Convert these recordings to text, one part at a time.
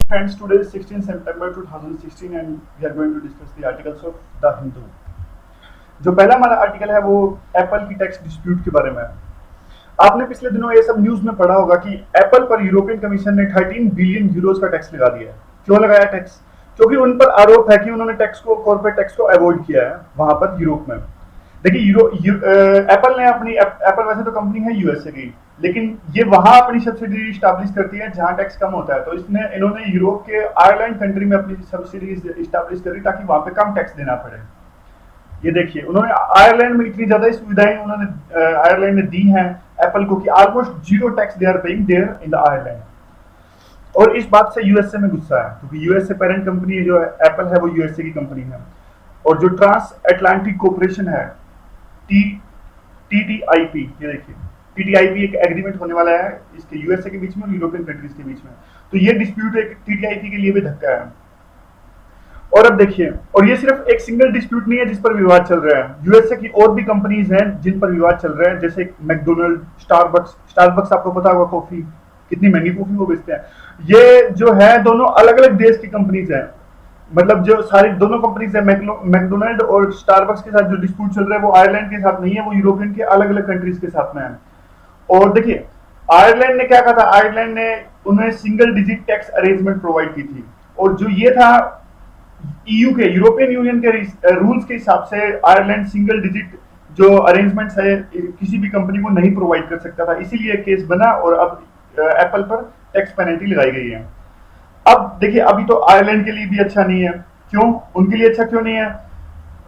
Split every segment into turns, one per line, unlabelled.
Friends, today is 16 September 2016 and we are going to discuss the articles of The Hindu. जो पहला हमारा article है वो Apple की टैक्स डिस्प्यूट के बारे में है। आपने पिछले दिनों ये सब न्यूज में पढ़ा होगा कि एप्पल पर यूरोपियन कमीशन ने 13 बिलियन यूरोज का टैक्स लगा दिया है। क्यों लगाया टैक्स? क्योंकि उन पर आरोप है कि उन्होंने कॉर्पोरेट टैक्स को अवॉइड किया है वहां पर यूरोप में। देखिए एप्पल ने अपनी एप्पल वैसे तो कंपनी है यूएसए की, लेकिन ये वहां अपनी सब्सिडी स्टैब्लिश करती है जहां टैक्स कम होता है। तो इन्होंने यूरोप के आयरलैंड कंट्री में अपनी सब्सिडी स्टैब्लिश करी ताकि वहां पे कम टैक्स देना पड़े। ये देखिए, उन्होंने आयरलैंड में इतनी ज्यादा सुविधाएं उन्होंने आयरलैंड ने दी हैं एप्पल को कि almost zero tax they are paying there in the Ireland. और इस बात से यूएसए में गुस्सा है क्योंकि यूएसए पेरेंट कंपनी है, जो एप्पल है वो यूएसए की कंपनी है। और जो ट्रांस अटलांटिक कोऑपरेशन है टी टीटीआईपी, ये देखिए टीटीआईपी एक एग्रीमेंट होने वाला है इसके यूएसए के बीच में और यूरोपियन कंट्रीज के बीच में। तो ये डिस्प्यूट एक टीटीआईपी के लिए भी धक्का है। और अब देखिए, और ये सिर्फ एक सिंगल डिस्प्यूट नहीं है जिस पर विवाद चल रहा है। यूएसए की और भी कंपनीज हैं जिन पर विवाद चल रहा है, जैसे मैकडोनल्ड, स्टारबक्स आपको पता होगा कॉफी, कितनी महंगी कॉफी वो बेचते हैं। ये जो है दोनों अलग अलग देश की कंपनीज हैं। मतलब जो सारी दोनों कंपनीज है मैकडोनल्ड और स्टारबक्स के साथ जो डिस्प्यूट चल रहा है वो आयरलैंड के साथ नहीं है, वो यूरोपियन के अलग अलग कंट्रीज के साथ में है। और देखिए, आयरलैंड ने क्या कहा था, आयरलैंड ने उन्हें single digit tax arrangement provide की थी। और जो ये था ईयू के, यूरोपियन यूनियन के रूल्स के हिसाब से आयरलैंड सिंगल डिजिट जो अरेंजमेंट्स है किसी भी कंपनी को नहीं प्रोवाइड कर सकता था, इसीलिए केस बना और अब एप्पल पर टैक्स पेनल्टी लगाई गई है। अब देखिए, अभी तो आयरलैंड के लिए भी अच्छा नहीं है। क्यों? उनके लिए अच्छा क्यों नहीं है?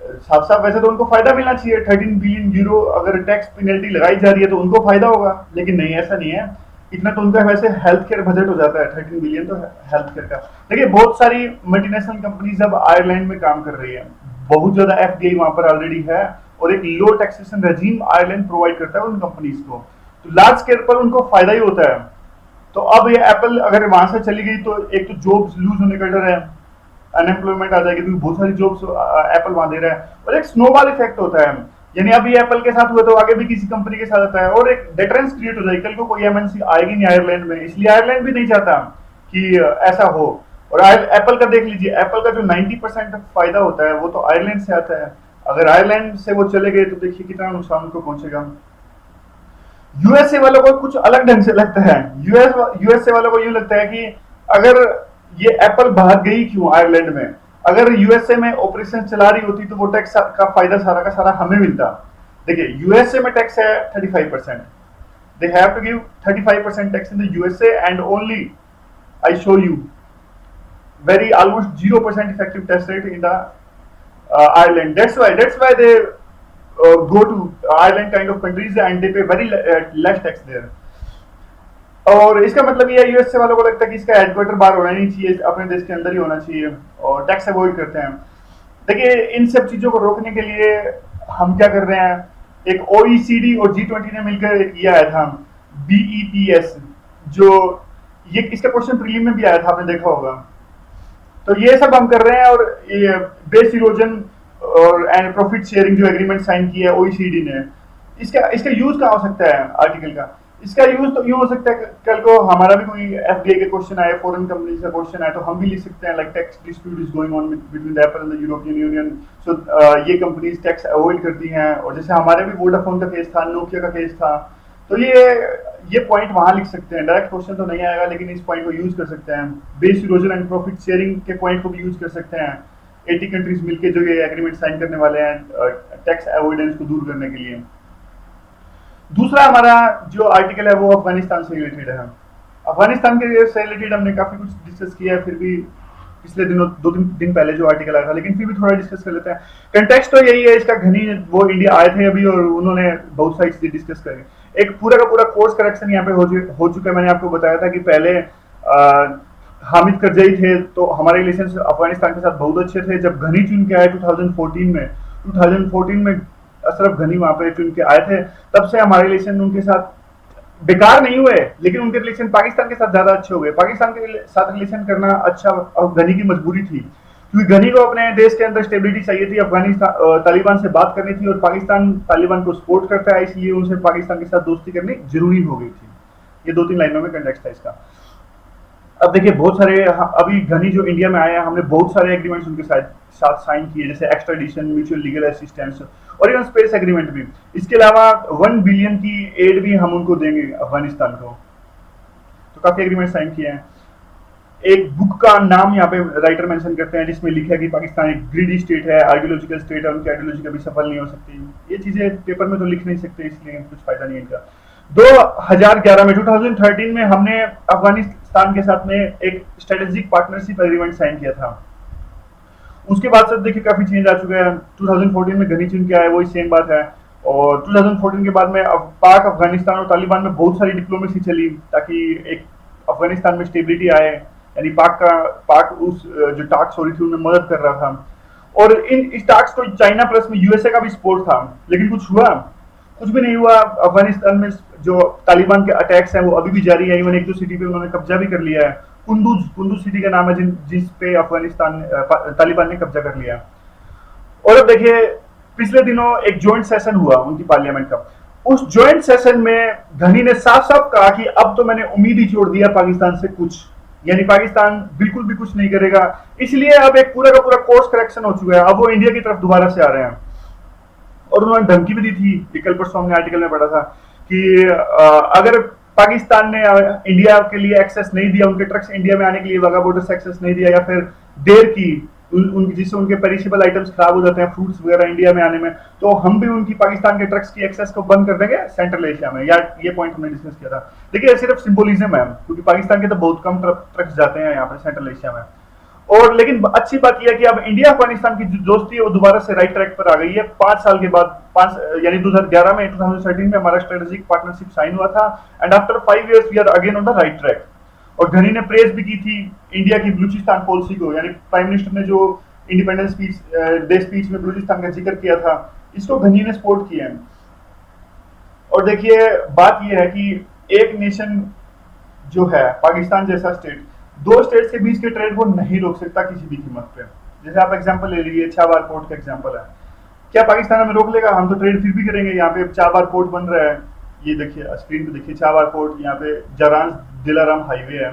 साफ साफ वैसे तो उनको फायदा मिलना चाहिए। 13 बिलियन यूरो अगर टैक्स पेनल्टी लगाई जा रही है तो उनको फायदा होगा, लेकिन नहीं, ऐसा नहीं है। इतना तो उनका वैसे हेल्थ केयर बजट हो जाता है, 13 बिलियन तो हेल्थ केयर का। देखिए, बहुत सारी मल्टीनेशनल कंपनीज अब आयरलैंड में काम कर रही है, बहुत ज्यादा एफडीआई वहां पर ऑलरेडी है और एक लो टैक्सेशन रेजीम आयरलैंड प्रोवाइड करता है उन कंपनीज को। तो लार्ज स्केल पर उनको फायदा ही होता है। तो अब ये एप्पल अगर वहां से चली गई तो एक तो जॉब्स लूज होने का डर है, अनएम्प्लॉयमेंट आ जाएगी क्योंकि बहुत सारी जॉब्स एप्पल वहां दे रहा है। और एक स्नोबॉल इफेक्ट होता है, यानी अभी एप्पल के साथ हुआ तो आगे भी किसी कंपनी के साथ आता है और एक डेटरेंस क्रिएट हो जाएगी। कल को कोई एमएनसी आएगी नहीं आयरलैंड में, इसलिए आयरलैंड भी नहीं चाहता कि ऐसा हो। और एप्पल का देख लीजिए, एप्पल का जो 90% फायदा होता है वो तो आयरलैंड से आता है। अगर आयरलैंड से वो चले गए तो देखिए कितना नुकसान उनको पहुंचेगा। यूएसए वालों को कुछ अलग ढंग से लगता है। यूएसए वालों को यूं लगता है कि अगर ये एप्पल भाग गई क्यों आयरलैंड में, अगर यूएसए में ऑपरेशन चला रही होती तो वो टैक्स का फायदा सारा का सारा हमें मिलता। देखिए, यूएसए में टैक्स है 35%, they have to give 35% tax in the USA and only I show you very almost 0% effective tax rate in the Ireland. That's why they go to Ireland kind of countries and they pay very less tax there. और इसका मतलब ये है, USA वालों को लगता है कि इसका हेडक्वार्टर बाहर होना नहीं चाहिए, अपने देश के अंदर ही होना चाहिए और टैक्स अवॉइड करते हैं। देखिए, इन सब चीजों को रोकने के लिए हम क्या कर रहे हैं, एक ओईसीडी और जी20 ने मिलकर एक किया आया था बीईपीएस, जो ये इसका क्वेश्चन प्रीलिम में भी आया था, आपने देखा होगा। तो ये सब हम कर रहे हैं और ये बेस इरोजन और एंड प्रॉफिट शेयरिंग जो एग्रीमेंट साइन किया है ओईसीडी ने, इसका यूज क्या हो सकता है आर्टिकल का? इसका यूज तो यूं हो सकता है, कल को हमारा भी कोई एफडीआई के क्वेश्चन आए, फॉरेन कंपनी का क्वेश्चन आए, तो हम भी लिख सकते हैं like tax dispute is going on between the Apple and the European Union. So ये कंपनीज टैक्स अवॉइड करती हैं। और जैसे हमारे भी वोडाफोन का केस था, नोकिया का केस था, तो ये पॉइंट वहां लिख सकते हैं। डायरेक्ट क्वेश्चन तो नहीं आएगा, लेकिन इस पॉइंट को यूज कर सकते हैं। Base erosion and profit sharing के पॉइंट को भी यूज कर सकते हैं। 80 कंट्रीज मिलकर जो ये एग्रीमेंट साइन करने वाले हैं टैक्स अवॉइडेंस को दूर करने के लिए। दूसरा हमारा जो आर्टिकल है वो अफगानिस्तान से रिलेटेड है। अफगानिस्तान के से रिलेटेड हमने काफी कुछ डिस्कस किया है, फिर भी पिछले दिनों 2-3 दिन पहले जो आर्टिकल आया था, लेकिन फिर भी थोड़ा डिस्कस कर लेते हैं। कंटेक्स्ट तो यही है इसका, घनी वो इंडिया आए थे अभी और उन्होंने बहुत सारी चीजें डिस्कस करी। एक पूरा का पूरा कोर्स करेक्शन यहाँ पे हो चुका है। मैंने आपको बताया था कि पहले हामिद करजई थे तो हमारे रिलेशन अफगानिस्तान के साथ बहुत अच्छे थे। जब घनी चुन के आए 2014 में अशरफ घनी वहां पे चुन के आए थे, तब से हमारे रिलेशन उनके साथ बेकार नहीं हुए, लेकिन उनके रिलेशन पाकिस्तान के साथ ज्यादा अच्छे हो गए। पाकिस्तान के साथ रिलेशन करना अच्छा और घनी की मजबूरी थी, क्योंकि घनी को अपने देश के अंदर स्टेबिलिटी चाहिए थी। अफगानिस्तान तालिबान से बात करनी थी और पाकिस्तान तालिबान को सपोर्ट करता है, इसलिए उनसे पाकिस्तान के साथ दोस्ती करनी जरूरी हो गई थी। ये 2-3 लाइनों में कंटेक्स्ट है इसका। अब देखिए बहुत सारे अभी घनी जो इंडिया में आए हैं, हमने बहुत सारे एग्रीमेंट्स उनके साथ साथ साइन किए, जैसे एक्स्ट्राडिशन, म्यूचुअल लीगल असिस्टेंस और इवन स्पेस एग्रीमेंट भी। इसके अलावा 1 बिलियन की एड भी हम उनको देंगे अफगानिस्तान को। तो काफी एग्रीमेंट साइन किए हैं। एक बुक का नाम यहाँ पे राइटर मेंशन करते हैं जिसमें लिखा है कि पाकिस्तान एक ग्रीडी स्टेट है, आइडियोलॉजिकल स्टेट है, उनकी आइडियोलॉजी कभी सफल नहीं हो सकती। ये चीजें पेपर में तो लिख नहीं सकते, इसलिए कुछ फायदा नहीं है इनका। 2011 में 2013 में हमने अफगानिस्तान के साथ में एक स्ट्रेटेजिक पार्टनरशिप एग्रीमेंट साइन किया था। उसके बाद से देखिए काफी चेंज आ चुका है। 2014 में घनी चुन के आए, वही सेम बात है। और 2014 के बाद में पाक, अफगानिस्तान और तालिबान में बहुत सारी डिप्लोमेसी चली ताकि एक अफगानिस्तान में स्टेबिलिटी आए, यानी पाक उस जो टास्क हो रही थी उनमें मदद कर रहा था। और इस टास्क को चाइना प्लस में यूएसए का भी सपोर्ट था, लेकिन कुछ भी नहीं हुआ। अफगानिस्तान में जो तालिबान के अटैक्स हैं वो अभी भी जारी है। इवन एक दो सिटी पे उन्होंने कब्जा भी कर लिया है। कुंदूज सिटी का नाम है जिस पे अफगानिस्तान तालिबान ने कब्जा कर लिया। और अब देखिए पिछले दिनों एक ज्वाइंट सेशन हुआ उनकी पार्लियामेंट का। उस ज्वाइंट सेशन में घनी ने साफ साफ कहा कि अब तो मैंने उम्मीद ही छोड़ दिया पाकिस्तान से कुछ, यानी पाकिस्तान बिल्कुल भी कुछ नहीं करेगा। इसलिए अब एक पूरा का पूरा कोर्स करेक्शन हो चुका है, अब वो इंडिया की तरफ दोबारा से आ रहे हैं। और उन्होंने धमकी भी दी थी, कल परसों हमने आर्टिकल में पढ़ा था कि अगर पाकिस्तान ने इंडिया के लिए एक्सेस नहीं दिया, उनके ट्रक्स इंडिया में आने के लिए वाघा बॉर्डर से एक्सेस नहीं दिया, या फिर देर की जिससे उनके पेरिशेबल आइटम्स खराब हो जाते हैं, फ्रूट्स वगैरह इंडिया में आने में, तो हम भी उनकी पाकिस्तान के ट्रक्स की एक्सेस को बंद कर देंगे सेंट्रल एशिया में। या ये पॉइंट हमने डिस्कस किया था। देखिए सिर्फ सिंबोलिज्म है, क्योंकि पाकिस्तान के तो बहुत कम ट्रक्स जाते हैं यहाँ पे सेंट्रल एशिया में। और लेकिन अच्छी बात यह है कि अब इंडिया अफगानिस्तान की जो दोस्ती है वो दोबारा से राइट ट्रैक पर आ गई है 5 साल के बाद। यानी 2011 में 2013 में हमारा स्ट्रेटेजिक पार्टनरशिप साइन हुआ था, and after 5 years we are again on the right track. और घनी ने प्रेज भी की थी इंडिया की बलूचिस्तान पॉलिसी को, यानी प्राइम मिनिस्टर ने जो इंडिपेंडेंस स्पीच डे स्पीच में बलूचिस्तान का जिक्र किया था, इसको घनी ने सपोर्ट किया है। और देखिए बात यह है कि एक नेशन जो है पाकिस्तान जैसा स्टेट, दो स्टेट्स के बीच के ट्रेड को नहीं रोक सकता किसी भी कीमत पे। जैसे आप एग्जांपल ले लीजिए, चाबार पोर्ट का एग्जांपल है, क्या पाकिस्तान हमें रोक लेगा? हम तो ट्रेड फिर भी करेंगे। यहाँ पे चाबार पोर्ट बन रहा है, ये देखिए स्क्रीन पे देखिए चाबार पोर्ट, यहाँ पे जरान दिलाराम हाईवे है।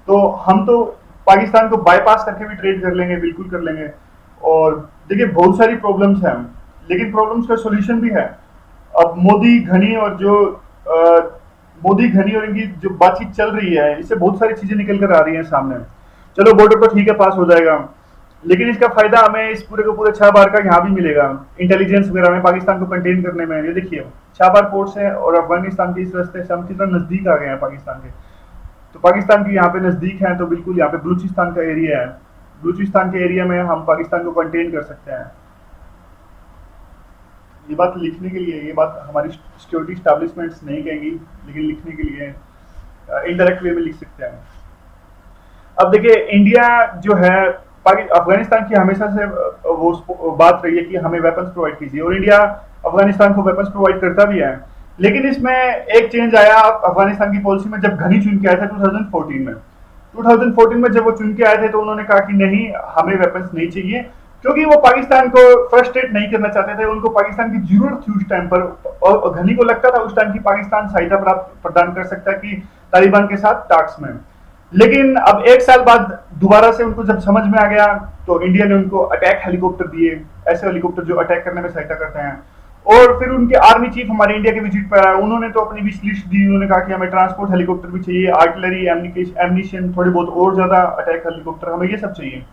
तो हम तो पाकिस्तान को बाईपास करके भी ट्रेड कर लेंगे, बिल्कुल कर लेंगे। और देखिए बहुत सारी प्रॉब्लम्स हैं, लेकिन प्रॉब्लम्स का सोल्यूशन भी है। अब मोदी घनी और इनकी जो बातचीत चल रही है, इससे बहुत सारी चीजें निकल कर आ रही हैं सामने। चलो बॉर्डर पर ठीक है, पास हो जाएगा, लेकिन इसका फायदा हमें इस पूरे को पूरे 6 बार का यहाँ भी मिलेगा, इंटेलिजेंस वगैरह में, पाकिस्तान को कंटेन करने में। ये देखिए 6 बार पोर्ट से और अफगानिस्तान के इस रास्ते से हम कितना नजदीक आ गए हैं पाकिस्तान के। तो पाकिस्तान की यहाँ पे नजदीक है, तो बिल्कुल यहाँ पे बलूचिस्तान का एरिया है, बलूचिस्तान के एरिया में हम पाकिस्तान को कंटेन कर सकते हैं। ये बात लिखने के लिए, ये बात हमारी सिक्योरिटी स्टैब्लिशमेंट्स नहीं कहेंगी, लेकिन लिखने के लिए इनडायरेक्ट वे में लिख सकते हैं। अब देखिए इंडिया जो है अफगानिस्तान की हमेशा से वो बात रही है कि हमें वेपन्स प्रोवाइड कीजिए, और इंडिया अफगानिस्तान को वेपन्स प्रोवाइड करता भी है। लेकिन इसमें एक चेंज आया अफगानिस्तान की पॉलिसी में जब घनी चुन के आया था 2014 में। 2014 में जब वो चुन के आए थे तो उन्होंने कहा कि नहीं, हमें वेपन्स नहीं चाहिए, क्योंकि वो पाकिस्तान को फ्रस्ट्रेट नहीं करना चाहते थे। उनको पाकिस्तान की जरूरत थी उस टाइम पर, और घनी को लगता था उस टाइम की पाकिस्तान सहायता प्रदान कर सकता है कि तालिबान के साथ टास्क में। लेकिन अब 1 साल बाद दोबारा से उनको जब समझ में आ गया, तो इंडिया ने उनको अटैक हेलीकॉप्टर दिए, ऐसे हेलीकॉप्टर जो अटैक करने में सहायता करते हैं। और फिर उनके आर्मी चीफ हमारे इंडिया के विजिट पर आए, उन्होंने तो अपनी विश लिस्ट दी। उन्होंने कहा कि हमें ट्रांसपोर्ट हेलीकॉप्टर भी चाहिए, आर्टिलरी, एम्यूनिशन, थोड़ी बहुत और ज्यादा अटैक हेलीकॉप्टर, हमें ये सब चाहिए।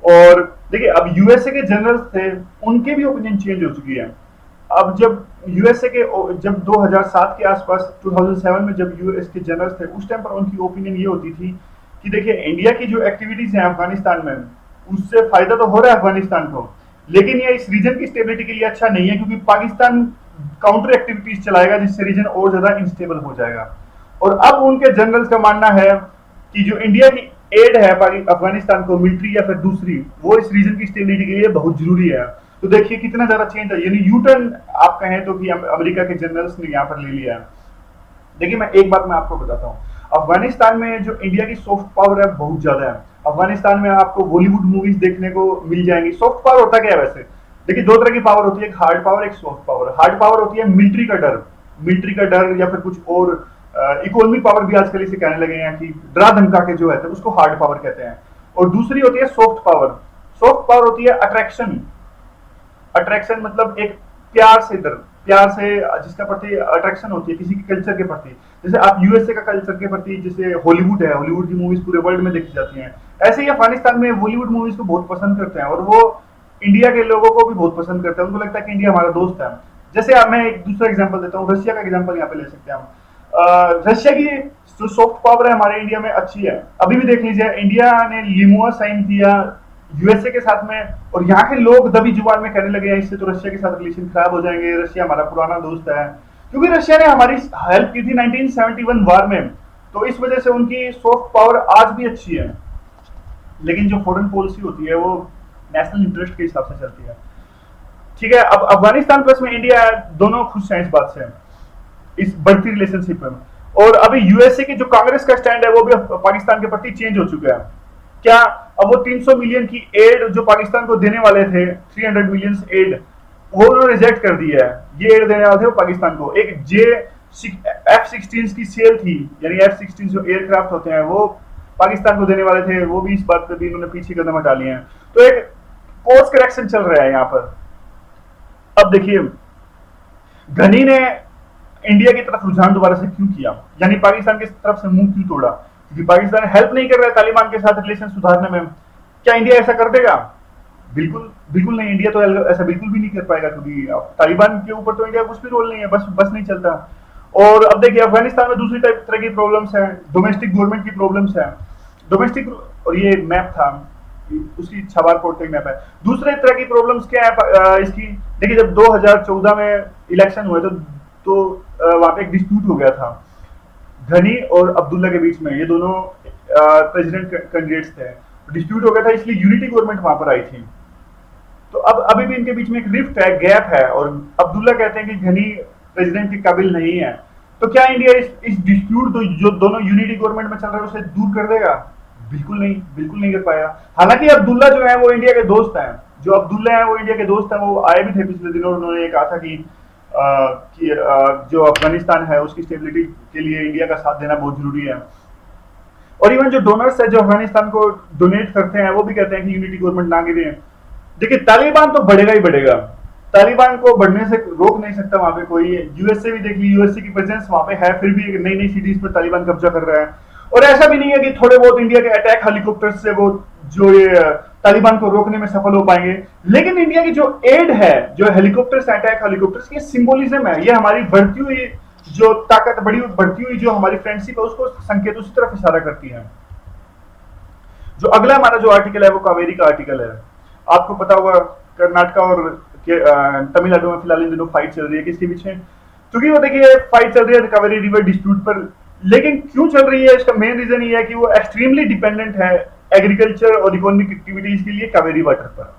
और देखिए अब यूएसए के जनरल्स थे, उनके भी ओपिनियन चेंज हो चुकी है। अब जब यूएसए के जब 2007 के आसपास 2007 में जब यूएस के जनरल्स थे, उस टाइम पर उनकी ओपिनियन ये होती थी कि देखिए इंडिया की जो एक्टिविटीज हैं अफगानिस्तान में, उससे फायदा तो हो रहा है अफगानिस्तान को, लेकिन ये इस रीजन की स्टेबिलिटी के लिए अच्छा नहीं है, क्योंकि पाकिस्तान काउंटर एक्टिविटीज चलाएगा जिससे रीजन और ज्यादा इनस्टेबल हो जाएगा। और अब उनके जनरल्स का मानना है कि जो इंडिया की एड है अफगानिस्तान को, मिलिट्री या फिर दूसरी, वो इस रीजन की स्टेबिलिटी के लिए बहुत जरूरी है। तो देखिए कितना ज्यादा चेंज है, यानी यू टर्न आप कहें तो कि अमेरिका के जनरल्स ने यहाँ पर ले लिया है। देखिए मैं एक बात मैं आपको बताता हूँ, अफगानिस्तान में जो इंडिया की सॉफ्ट पावर है बहुत ज्यादा है। अफगानिस्तान में आपको बॉलीवुड मूवीज देखने को मिल जाएंगी। सॉफ्ट पावर होता क्या है वैसे? देखिए 2 तरह की पावर होती है, एक हार्ड पावर, एक सॉफ्ट पावर। हार्ड पावर होती है मिलिट्री का डर या फिर कुछ और इकोनॉमिक पावर भी आजकल इसे कहने लगे हैं कि डरा धमका के जो है उसको हार्ड पावर कहते हैं। और दूसरी होती है सॉफ्ट पावर। सॉफ्ट पावर होती है अट्रैक्शन। अट्रैक्शन मतलब एक प्यार से डर, प्यार से जिसका प्रति अट्रैक्शन होती है किसी के कल्चर के प्रति। जैसे आप यूएसए का कल्चर के प्रति, जैसे हॉलीवुड है, हॉलीवुड की मूवीज पूरे वर्ल्ड में देखी जाती हैं, ऐसे ही अफगानिस्तान में बॉलीवुड मूवीज को बहुत पसंद करते हैं और वो इंडिया के लोगों को भी बहुत पसंद करते हैं। उनको लगता है कि इंडिया हमारा दोस्त है। जैसे अब मैं एक दूसरा एग्जांपल देता हूँ, रशिया का एग्जांपल यहाँ पे ले सकते हैं हम। रशिया की जो सॉफ्ट पावर है हमारे इंडिया में अच्छी है। अभी भी देख लीजिए, इंडिया ने लिमुआ साइन किया यूएसए के साथ में, और यहाँ के लोग दबी जुबान में कहने लगे हैं इससे तो रशिया के साथ रिलेशन खराब हो जाएंगे, रशिया हमारा पुराना दोस्त है। क्योंकि रशिया ने हमारी हेल्प की थी 1971 वार में, तो इस वजह से उनकी सॉफ्ट पावर आज भी अच्छी है। लेकिन जो फॉरेन पॉलिसी होती है वो नेशनल इंटरेस्ट के हिसाब से चलती है। ठीक है, अब अफगानिस्तान प्लस में इंडिया दोनों खुश हैं इस बात से, इस बढ़ती रिलेशनशिप में। और अभी यूएसए की जो कांग्रेस का स्टैंड है वो भी पाकिस्तान के प्रति चेंज हो चुका है। क्या अब वो 300 मिलियन की एड जो पाकिस्तान को देने वाले थे, 300 मिलियन एड, वो उन्होंने रिजेक्ट कर दिया है। ये एड देने वाले थे वो पाकिस्तान को। एक F-16 की सेल थी, यानी F-16 जो एयरक्राफ्ट होते हैं वो पाकिस्तान को देने वाले थे, वो भी इस बात पे भी इन्होंने पीछे कदम हटा लिए हैं। तो एक कोर्स करेक्शन चल रहा है यहाँ पर। अब देखिए, घनी ने इंडिया की तरफ रुझान दोबारा से क्यों किया, यानी पाकिस्तान की तरफ से मुंह क्यों तोड़ा? क्योंकि पाकिस्तान हेल्प नहीं कर रहा है तालिबान के साथ रिलेशन सुधारने में। क्या इंडिया ऐसा कर देगा? बिल्कुल बिल्कुल नहीं। इंडिया तो ऐसा बिल्कुल भी नहीं कर पाएगा, क्योंकि तालिबान के ऊपर तो इंडिया का कुछ भी रोल नहीं है, बस नहीं चलता। और अब देखिए, अफगानिस्तान में दूसरी तरह की प्रॉब्लम्स है, डोमेस्टिक गवर्नमेंट की प्रॉब्लम्स है, डोमेस्टिक। और ये मैप था, उसकी छबार पोर्ट का मैप है। दूसरे तरह की प्रॉब्लम्स क्या है इसकी? देखिए, जब 2014 में इलेक्शन हुए तो वहां पे एक डिस्प्यूट हो गया था घनी और अब्दुल्ला के बीच में। ये दोनों प्रेसिडेंट कैंडिडेट्स थे। डिस्प्यूट हो गया था, इसलिए यूनिटी गवर्नमेंट वहां पर आई थी। तो अब अभी भी इनके बीच में एक रिफ्ट है, गैप है, और अब्दुल्ला कहते हैं कि घनी प्रेसिडेंट के काबिल नहीं है। तो क्या इंडिया इस डिस्प्यूट जो दोनों यूनिटी गवर्नमेंट में चल रहा है उसे दूर कर देगा? बिल्कुल नहीं, बिल्कुल नहीं कर पाएगा। हालांकि अब्दुल्ला जो है वो इंडिया के दोस्त हैं, जो अब्दुल्ला है वो इंडिया के दोस्त हैं। वो आए भी थे पिछले दिनों, उन्होंने ये कहा था कि जो अफगानिस्तान है उसकी स्टेबिलिटी के लिए इंडिया का साथ देना बहुत जरूरी है। और इवन जो डोनर्स है जो अफगानिस्तान को डोनेट करते हैं वो भी कहते हैं कि यूनिटी गवर्नमेंट ना गिरे। देखिए, तालिबान तो बढ़ेगा ही बढ़ेगा, तालिबान को बढ़ने से रोक नहीं सकता वहां पे कोई। यूएसए भी देख ली, यूएसए की प्रेजेंस वहां पे है, फिर भी नई नई सिटीज पर तालिबान कब्जा कर रहा है। और ऐसा भी नहीं है कि थोड़े बहुत इंडिया के अटैक हेलीकॉप्टर से वो जो ये तालिबान को रोकने में सफल हो पाएंगे। लेकिन इंडिया की जो एड है, जो हेलीकॉप्टर्स, अटैक हेलीकॉप्टर्स, ये सिंबोलिज्म है, ये हमारी बढ़ती हुई जो ताकत, बढ़ती हुई जो हमारी फ्रेंडशिप है उसको संकेत उसी तरफ इशारा करती है। जो अगला हमारा जो आर्टिकल है वो कावेरी का आर्टिकल है। आपको पता होगा कर्नाटका और तमिलनाडु में फिलहाल इन दिनों फाइट चल रही है, किसके पीछे? क्योंकि वो देखिए फाइट चल रही है कावेरी रिवर डिस्प्यूट पर। लेकिन क्यों चल रही है, इसका मेन रीजन ये है कि वो एक्सट्रीमली डिपेंडेंट है एग्रीकल्चर और इकोनॉमिक एक्टिविटीज के लिए कावेरी वाटर पर।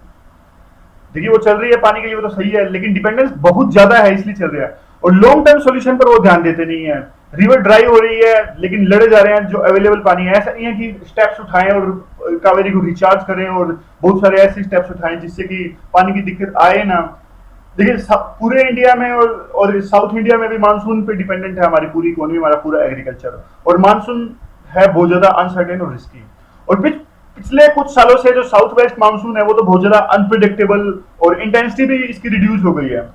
देखिए, वो चल रही है पानी के लिए, वो तो सही है, लेकिन डिपेंडेंस बहुत ज्यादा है इसलिए चल रहा है। और लॉन्ग टर्म सोल्यूशन पर वो ध्यान देते नहीं है। रिवर ड्राई हो रही है लेकिन लड़े जा रहे हैं जो अवेलेबल पानी है। ऐसा नहीं है कि स्टेप्स उठाएं और कावेरी को रिचार्ज करें और बहुत सारे ऐसे स्टेप्स उठाएं जिससे कि पानी की दिक्कत आए ना। देखिए, पूरे इंडिया में और साउथ इंडिया में भी मानसून पे डिपेंडेंट है हमारी पूरी इकोनॉमी, हमारा पूरा एग्रीकल्चर। और मानसून है बहुत ज्यादा अनसर्टेन और रिस्की। और पिछले कुछ सालों से जो साउथ वेस्ट मानसून है वो तो बहुत ज्यादा अनप्रिडिक्टेबल और इंटेंसिटी भी इसकी रिड्यूस हो गई है।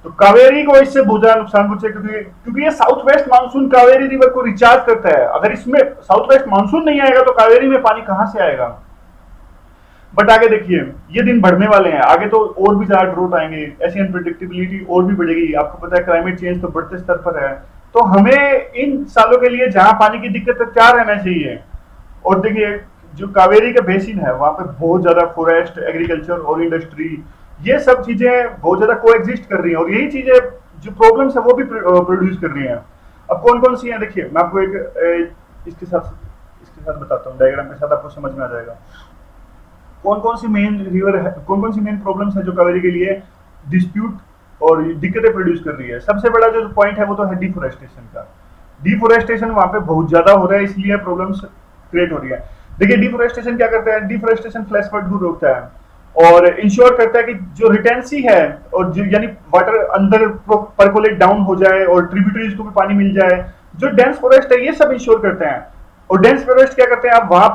तो कावेरी को इससे बहुत ज्यादा नुकसान पहुंचे, क्योंकि ये south west monsoon Kaveri river को रिचार्ज करता है। अगर इसमें साउथ वेस्ट मानसून नहीं आएगा तो कावेरी में पानी कहां से आएगा? बट आगे देखिए, ये दिन बढ़ने वाले हैं, आगे तो और भी ज्यादा ड्रोट आएंगे, ऐसी अनप्रिडिक्टेबिलिटी और भी बढ़ेगी। आपको पता है क्लाइमेट चेंज तो बढ़ते स्तर पर है, तो हमें इन सालों के लिए जहां पानी की दिक्कत है क्या रहना चाहिए। और देखिए, जो कावेरी का बेसिन है वहां पे बहुत ज्यादा फॉरेस्ट, एग्रीकल्चर और इंडस्ट्री, ये सब चीजें बहुत ज्यादा कोएग्जिस्ट कर रही हैं, और यही चीजें जो प्रॉब्लम्स है वो भी प्रोड्यूस कर रही हैं। अब कौन कौन सी हैं देखिए, मैं आपको इसके साथ बताता हूँ, डायग्राम के साथ आपको समझ में आ जाएगा कौन कौन सी मेन रिवर है, कौन कौन सी मेन प्रॉब्लम्स है जो कावेरी के लिए डिस्प्यूट और दिक्कतें प्रोड्यूस कर रही है। सबसे बड़ा जो पॉइंट है वो तो है डिफोरेस्टेशन का। डिफोरेस्टेशन वहां पे बहुत ज्यादा हो रहा है, इसलिए प्रॉब्लम्स क्रिएट हो रही है। देखिए, डिफोरेस्टेशन क्या करता है? डिफोरेस्टेशन फ्लैश फ्लड को रोकता है और इंश्योर करता है कि जो रिटेंसी है और यानी वाटर अंदर परकोलेट डाउन हो जाए और ट्रिब्यूटरीज को भी पानी मिल जाए, जो डेंस फॉरेस्ट है ये सब इंश्योर करते हैं। और डेंस फॉरेस्ट क्या करते हैं, आप वहां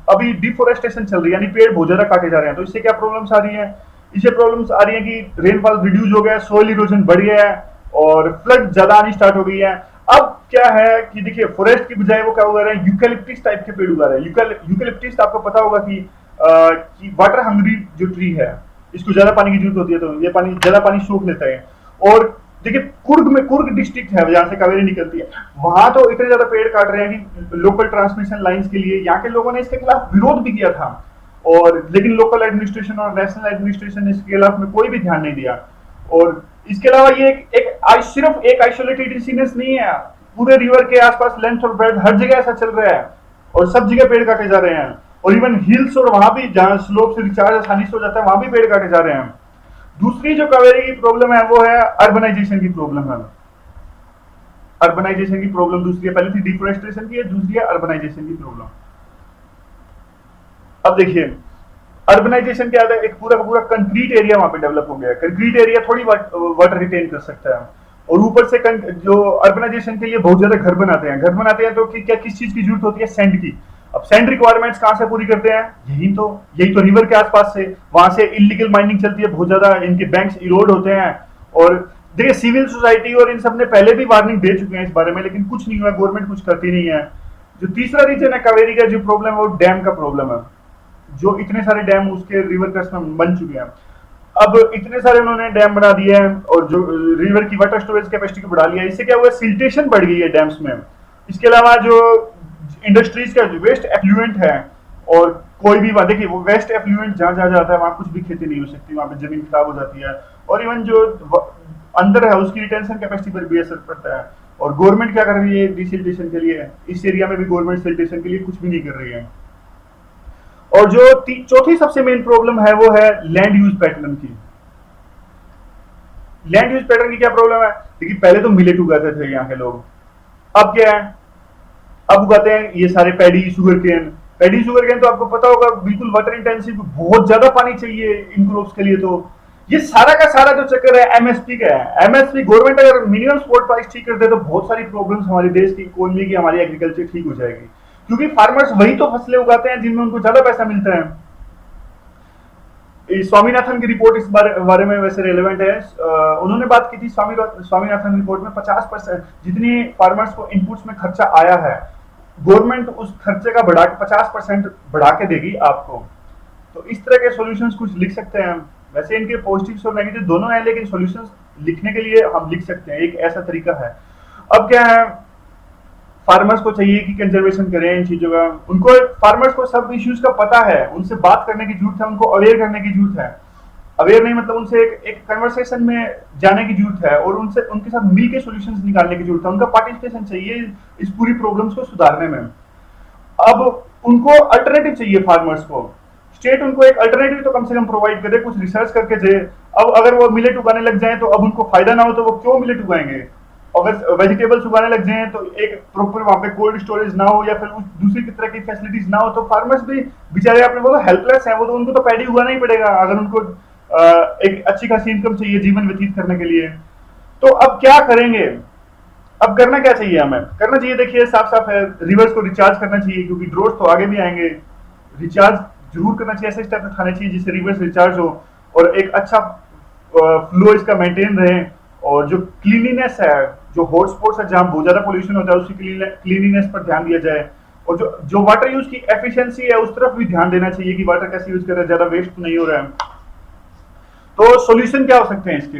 अभी डिफोरेस्टेशन चल रही है, यानी पेड़ बहुत ज्यादा काटे जा रहे हैं, तो इससे क्या प्रॉब्लम्स आ रही है, इससे प्रॉब्लम्स आ रही है कि रेनफॉल रिड्यूस हो गया है, सोइल इरोजन बढ़ गया है और फ्लड ज्यादा आनी स्टार्ट हो गई है। अब क्या है कि देखिए फॉरेस्ट की बजाय वो क्या उगा रहे हैं, यूकेलिप्टिस टाइप के पेड़ उगा रहे हैं। यूकेलिप्टिस आपको पता होगा कि वाटर हंग्री जो ट्री है, इसको ज्यादा पानी की जरूरत होती है, तो ये पानी ज्यादा पानी सोख लेता है। और देखिए कुर्ग डिस्ट्रिक्ट है जहां से कावेरी निकलती है, वहां तो इतने ज्यादा पेड़ काट रहे हैं कि लोकल ट्रांसमिशन लाइंस के लिए यहाँ के लोगों ने इसके खिलाफ विरोध भी किया था। और लेकिन लोकल एडमिनिस्ट्रेशन और नेशनल एडमिनिस्ट्रेशन ने इसके खिलाफ में कोई भी ध्यान नहीं दिया। और इसके अलावा ये सिर्फ एक आइसोलेटेड इंसिडेंस नहीं है, पूरे रिवर के आसपास लेंथ और ब्रेड हर जगह ऐसा चल रहा है और सब जगह पेड़ काटे जा रहे हैं। और इवन हिल्स और वहां भी जहां स्लोप से रिचार्ज आसानी से हो जाता है वहां भी पेड़ काटे जा रहे हैं। दूसरी जो कावेरी की प्रॉब्लम है वो है अर्बनाइजेशन की प्रॉब्लम है। अर्बनाइजेशन की प्रॉब्लम दूसरी है, पहले थी डिफोरेस्टेशन की, दूसरी है अर्बनाइजेशन की प्रॉब्लम। अब देखिए अर्बनाइजेशन क्या है, एक पूरा का पूरा कंक्रीट एरिया वहां पे डेवलप हो गया है। कंक्रीट एरिया थोड़ी वाटर रिटेन कर सकता है। और ऊपर से जो अर्बनाइजेशन के लिए बहुत ज्यादा घर बनाते हैं, तो क्या किस चीज की जरूरत होती है, सैंड की। अब सैंड रिक्वायरमेंट्स कहां से पूरी करते हैं, यही तो रिवर के आसपास से, वहां से इलीगल माइनिंग चलती है बहुत ज्यादा, इनके बैंक्स इरोड होते हैं। और देखिए सिविल सोसाइटी और इन सब ने पहले भी वार्निंग दे चुके हैं इस बारे में, लेकिन कुछ नहीं हुआ, गवर्नमेंट कुछ करती नहीं है। जो तीसरा रीजन है कावेरी का जो प्रॉब्लम है वो डैम का प्रॉब्लम है। जो इतने सारे डैम उसके रिवर क्रस्ट में बन चुके हैं, अब इतने सारे उन्होंने डैम बना दिए हैं और जो रिवर की वाटर स्टोरेज कैपेसिटी को बढ़ा लिया, इससे क्या हुआ, सिल्टेशन बढ़ गई है डैम्स में। इसके अलावा जो इंडस्ट्रीज का जो वेस्ट एफ्लुएंट है, और कोई भी देखिए वो वेस्ट एफ्लुएंट जहां जहां जाता है वहां कुछ भी खेती नहीं हो सकती, वहां पे जमीन खराब हो जाती है। और इवन जो अंदर है उसकी रिटेंशन कैपेसिटी पर भी असर पड़ता है। और गवर्नमेंट क्या कर रही है डिसिल्टेशन के लिए, इस एरिया में भी गवर्नमेंट सिल्टेशन के लिए कुछ भी नहीं कर रही है। और जो चौथी सबसे मेन प्रॉब्लम है वो है लैंड यूज पैटर्न की। लैंड यूज पैटर्न की क्या प्रॉब्लम है, देखिए पहले तो मिलेट उगाते थे यहाँ के लोग, अब क्या है, अब उगाते हैं ये सारे पैडी शुगर केन तो आपको पता होगा बिल्कुल वाटर इंटेंसिव, बहुत ज्यादा पानी चाहिए इन क्रॉप्स के लिए। तो ये सारा का सारा जो चक्कर है एमएसपी का है। एमएसपी गवर्नमेंट अगर मिनिमम सपोर्ट प्राइस ठीक कर दे तो बहुत सारी प्रॉब्लम्स हमारे देश की इकोनॉमी की, हमारी एग्रीकल्चर ठीक हो जाएगी, क्योंकि फार्मर्स वही तो फसलें उगाते हैं जिनमें उनको ज्यादा पैसा मिलता है। स्वामीनाथन की रिपोर्ट इस बारे में वैसे रेलेवेंट है। उन्होंने बात की थी स्वामीनाथन रिपोर्ट में 50% जितनी फार्मर्स को इनपुट्स में खर्चा आया है, गवर्नमेंट उस खर्चे का बढ़ा के 50% बढ़ा के देगी आपको। तो इस तरह के सॉल्यूशंस कुछ लिख सकते हैं। वैसे इनके पॉजिटिव और नेगेटिव दोनों हैं, लेकिन सॉल्यूशंस लिखने के लिए हम लिख सकते हैं, एक ऐसा तरीका है। अब क्या है, फार्मर्स को चाहिए कि कंजर्वेशन करें इन चीजों का, उनको फार्मर्स को सब इश्यूज का पता है, उनसे बात करने की जरूरत है, उनको अवेयर करने की जरूरत है। अवेयर नहीं मतलब उनसे एक कन्वर्सेशन में जाने की जरूरत है और उनसे उनके साथ मिल के सोल्यूशन निकालने की जरूरत है, उनका पार्टिसिपेशन चाहिए इस पूरी प्रॉब्लम्स को सुधारने में। अब उनको अल्टरनेटिव चाहिए फार्मर्स को, स्टेट उनको एक अल्टरनेटिव तो कम से कम प्रोवाइड करे, कुछ रिसर्च करके दे। अब अगर वो मिलेट उगाने लग जाए तो अब उनको फायदा ना हो तो वो क्यों मिलेट उगाएंगे। अगर वेजिटेबल्स उगाने लग जाए तो एक प्रॉपर वहां पे कोल्ड स्टोरेज ना हो या फिर दूसरी तरह की फैसिलिटीज ना हो तो फार्मर्स भी बेचारे अपने वो तो हेल्पलेस है, वो तो उनको तो पैडी उगाना ही पड़ेगा अगर उनको एक अच्छी खासी इनकम चाहिए जीवन व्यतीत करने के लिए। तो अब क्या करेंगे, अब करना क्या चाहिए, हमें करना चाहिए, देखिए साफ साफ है, रिवर्स को रिचार्ज करना चाहिए क्योंकि ड्रोट्स तो आगे भी आएंगे। रिचार्ज जरूर करना चाहिए, ऐसे स्टेप उठाने चाहिए जिससे रिवर्स रिचार्ज हो और एक अच्छा फ्लो इसका मेंटेन रहे। और जो क्लीनिनेस है, जो हॉटस्पॉट्स है जहां बहुत ज्यादा पोल्यूशन होता है उसकी क्लीनिनेस पर ध्यान दिया जाए। और जो वाटर यूज की एफिशिएंसी है उस तरफ भी ध्यान देना चाहिए कि वाटर कैसे यूज कर रहे हैं, ज्यादा वेस्ट तो नहीं हो रहा है। तो सॉल्यूशन क्या हो सकते हैं इसके,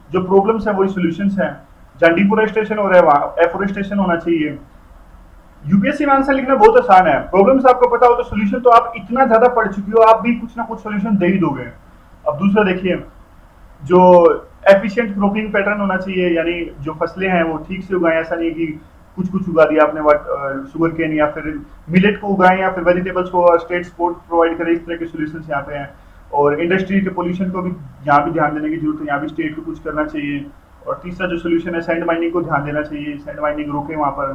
जो प्रॉब्लम्स है वही सॉल्यूशंस हैं। जहां डिफोरेस्टेशन हो रहा है वहां एफोरेस्टेशन होना चाहिए। यूपीएससी में आंसर लिखना बहुत आसान है, प्रॉब्लम्स आपको पता हो तो सॉल्यूशन तो आप इतना ज्यादा पढ़ चुके हो, आप भी कुछ ना कुछ सॉल्यूशन दे ही दोगे। अब दूसरा देखिए, जो एफिशिएंट क्रॉपिंग पैटर्न होना चाहिए, यानी जो फसलें हैं वो ठीक से उगाएं, ऐसा नहीं कि कुछ कुछ उगा दिया आपने शुगर केन या फिर मिलेट को उगाएं या फिर वेजिटेबल्स को स्टेट सपोर्ट प्रोवाइड करें, इस तरह के सॉल्यूशंस यहाँ पे हैं। और इंडस्ट्री के पोल्यूशन को भी यहाँ भी ध्यान देने की जरूरत है, यहाँ भी स्टेट को कुछ करना चाहिए। और तीसरा जो सोल्यूशन है सैंड माइनिंग को ध्यान देना चाहिए, सैंड माइनिंग रोके वहाँ पर।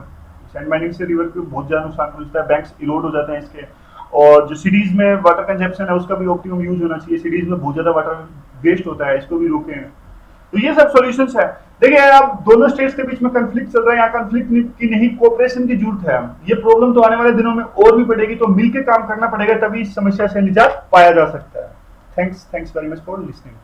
सैंड माइनिंग से रिवर को बहुत ज्यादा नुकसान पहुंचता है, बैंक्स इरोड हो जाते हैं इसके। और जो सिटीज में वाटर कंजप्शन है उसका भी ऑप्टिमम यूज होना चाहिए, सिटीज में बहुत ज्यादा वाटर वेस्ट होता है, इसको भी रोकें। तो ये सब सॉल्यूशंस है। देखिए अब दोनों स्टेट्स के बीच में कंफ्लिक्ट चल रहा है, यहाँ कंफ्लिक्ट की नहीं, कोऑपरेशन की जरूरत है। ये प्रॉब्लम तो आने वाले दिनों में और भी बढ़ेगी, तो मिलकर काम करना पड़ेगा, तभी इस समस्या से निजात पाया जा सकता है। Thanks very much for listening.